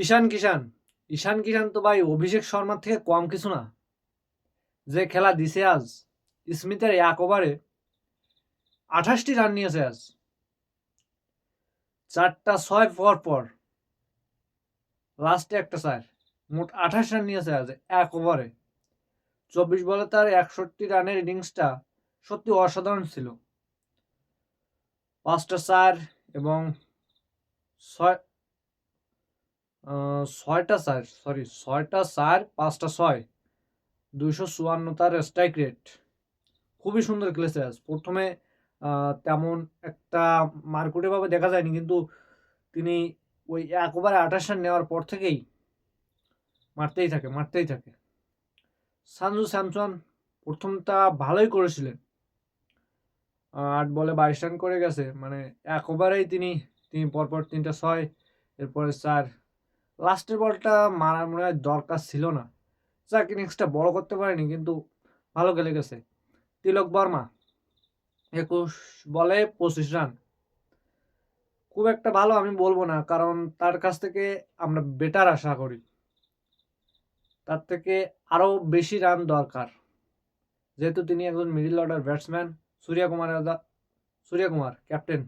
ঈশান কিষান ঈশান কিষান তো ভাই অভিষেক শর্মার থেকে কম কিছু না। যে খেলা দিছে আজ, স্মিথের এক ওভারে 28টি রান নিয়েছে আজ, 4টা 6 পর পর, লাস্টে একটা 4, মোট 28 রান নিয়েছে আজ এক ওভারে। 24 বলে তার 61 রানের ইনিংসটা সত্যি অসাধারণ ছিল। 5টা 4 এবং 6 6টা 4, সরি 6টা 4, 5টা 6, 254 তার স্ট্রাইক রেট। খুবই সুন্দর খেলেছে আজ। প্রথমে তেমন একটা মারকুটে ভাবে দেখা যায়নি, কিন্তু তিনি ওই এক ওভারে 28 রান নেওয়ার পর থেকেই মারতেই থাকে। সঞ্জু স্যামসন প্রথমটা ভালোই করেছিলেন, 8 বলে 22 রান করে গেছে, মানে এক ওভারেই তিনি তিনি পরপর 3টা 6, এরপরে 4। লাস্টের বলটা মারার মনে হয় দরকার ছিল না, যাক ইনিংসটা বড় করতে পারেনি, কিন্তু ভালো খেলে গেছে। তিলক বর্মা 21 বলে 25 রান, খুব একটা ভালো আমি বলবো না, কারণ তার কাছ থেকে আমরা বেটার আশা করি। তার থেকে আরও বেশি রান দরকার, যেহেতু তিনি একজন middle order batsman. Suryakumar captain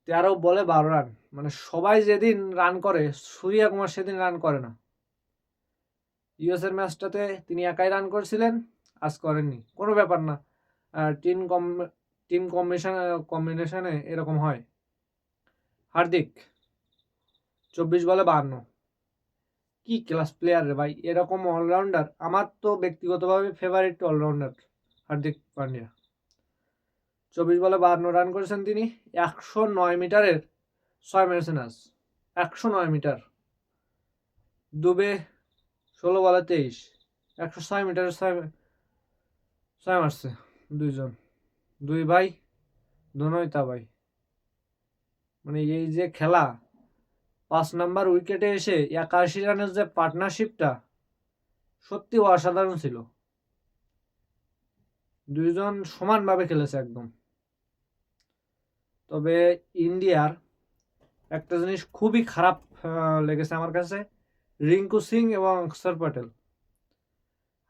13 বলে 12 রান, মানে সবাই যেদিন রান করে সূর্যকুমার সেদিন রান করে না। ইউএসের ম্যাচটাতে তিনি একাই রান করেছিলেন, আজ করেননি, কোনো ব্যাপার না। টিম টিম কম্বিনেশনে এরকম হয়। হার্দিক 24 বলে 52, কি ক্লাস প্লেয়ার রে ভাই! এরকম অলরাউন্ডার আমার তো ব্যক্তিগতভাবে ফেভারিট অলরাউন্ডার হার্দিক পান্ডিয়া। 24 বলে 52 রান করেছেন তিনি। 109 মিটারের 6 মেরেছেন আজ, 109 মিটার। দুবে 16 বলে 23, 106 মিটারের 6 মারছে দুইজন, দুই ভাই, দোনোই তা ভাই। মানে এই যে খেলা, 5 নাম্বার উইকেটে এসে 81 রানের যে পার্টনারশিপটা, সত্যি অসাধারণ ছিল। দুইজন সমানভাবে খেলেছে একদম। তবে ইন্ডিয়ার একটা জিনিস খুবই খারাপ লেগেছে আমার কাছে, রিঙ্কু সিং এবং অক্ষর প্যাটেল।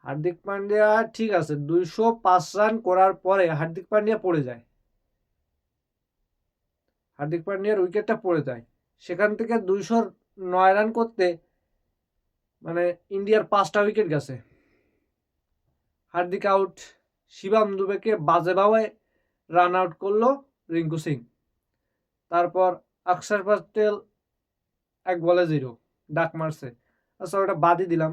হার্দিক পান্ডিয়া ঠিক আছে 205 রান করার পরে হার্দিক পান্ডিয়া পড়ে যায়, হার্দিক পান্ডিয়ার উইকেটটা পড়ে যায়। সেখান থেকে 209 রান করতে মানে ইন্ডিয়ার 5টা উইকেট গেছে। হার্দিক আউট, শিবম দুবেকে বাজেভাবে রান আউট করলো রিঙ্কু সিং। তারপর অক্ষর প্যাটেল 1 বলে 0 ডাক মারছে, আচ্ছা ওটা বাদই দিলাম।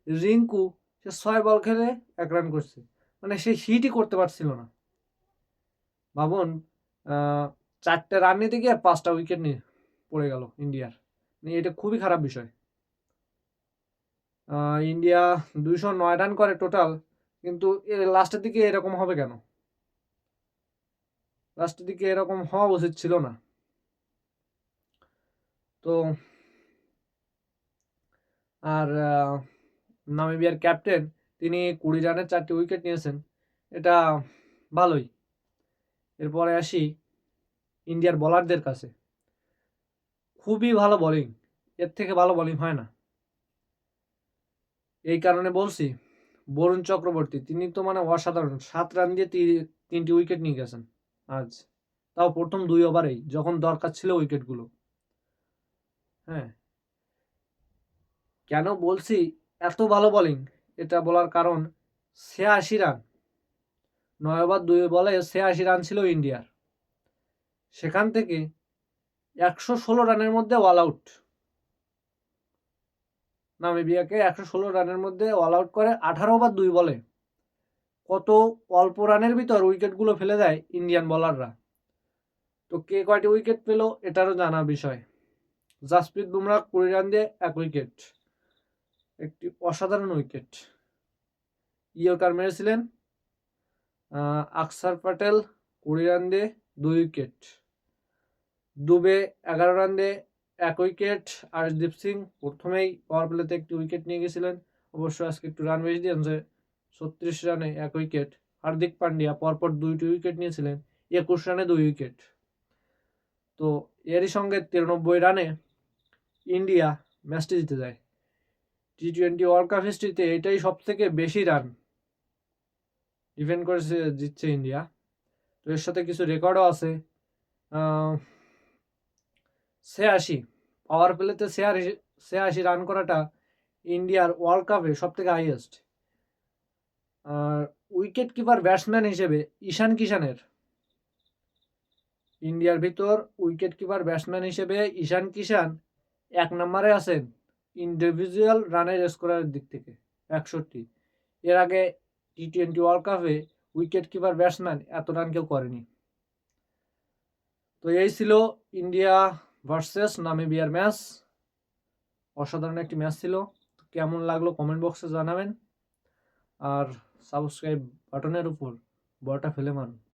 রিঙ্কু সে 6 বল খেলে 1 রান করছে, মানে সে হিটই করতে পারছিল না। ভাবুন, 4টে রান নিতে গিয়ে 5টা উইকেট নিয়ে পড়ে গেল ইন্ডিয়ার, মানে এটা খুবই খারাপ বিষয়। ইন্ডিয়া 209 রান করে টোটাল, কিন্তু লাস্টের দিকে এরকম হবে কেন? লাস্টের দিকে এরকম হওয়া উচিত ছিল না। তো আর নামিবিয়ার ক্যাপ্টেন তিনি 20 রানের 4টি উইকেট নিয়েছেন, এটা ভালোই। এরপরে আসি ইন্ডিয়ার বোলারদের কাছে, খুবই ভালো বোলিং, এর থেকে ভালো বোলিং হয় না। এই কারণে বলছি, বরুণ চক্রবর্তী তিনি তো মানে অসাধারণ, 7 রান দিয়ে 3টি উইকেট নিয়ে গেছেন আজ, তাও প্রথম 2 ওভারেই, যখন দরকার ছিল উইকেটগুলো। হ্যাঁ, কেন বলছি এত ভালো বোলিং, এটা বলার কারণ 86 রান, 9 ওভার 2 বলে 86 রান ছিল ইন্ডিয়ার। সেখান থেকে 116 রানের মধ্যে অল আউট, নামিবিয়াকে 116 রানের মধ্যে অল আউট করে 18 ওভার 2 বলে। কত অল্প রানের ভিতর উইকেটগুলো ফেলে দেয় ইন্ডিয়ান বোলাররা। তো কে কয়টি উইকেট পেল এটারও জানার বিষয়। জাসপ্রীত বুমরা 20 রান দিয়ে 1 উইকেট, একটি অসাধারণ উইকেট। ইয়র্কার মেরেছিলেন অক্ষর প্যাটেল 20 রান দিয়ে 2 উইকেট। দুবে 11 রান দিয়ে 1 উইকেট। আর্শদীপ সিং প্রথমেই পাওয়ার প্লেতে একটি উইকেট নিয়ে গেছিলেন, অবশ্য আজকে একটু রান বেশি দিয়েছে, 36 রানে 1 উইকেট। হার্দিক পান্ডিয়া পরপর 2টি উইকেট নিয়েছিলেন, 21 রানে 2 উইকেট। তো এরই সঙ্গে 93 রানে ইন্ডিয়া ম্যাচটি জিতে যায়। টি-20 ওয়ার্ল্ড কাপ হিস্ট্রিতে এটাই সবথেকে বেশি রান ডিফেন্ড করেছে, জিতছে ইন্ডিয়া। তো এর সাথে কিছু রেকর্ডও আছে। 86 পাওয়ার প্লেতে 86 রান করাটা ইন্ডিয়ার ওয়ার্ল্ড কাপে সবথেকে হাইয়েস্ট। আর উইকেট কিপার ব্যাটসম্যান হিসেবে ঈশান কিষানের, ইন্ডিয়ার ভিতর উইকেট কিপার ব্যাটসম্যান হিসেবে ঈশান কিষান 1 নম্বরে আছেন ইন্ডিভিজুয়াল রানের স্কোরের দিক থেকে 61। এর আগে টি-20 ওয়ার্ল্ড কাপে উইকেট কিপার ব্যাটসম্যান এত রান কেউ করেনি। তো এই ছিল ইন্ডিয়া ভার্সেস নামিবিয়ার ম্যাচ। অসাধারণ একটি ম্যাচ ছিল। কেমন লাগলো কমেন্ট বক্সে জানাবেন, আর সাবস্ক্রাইব বাটনের উপর বলটা ফেলে মারুন।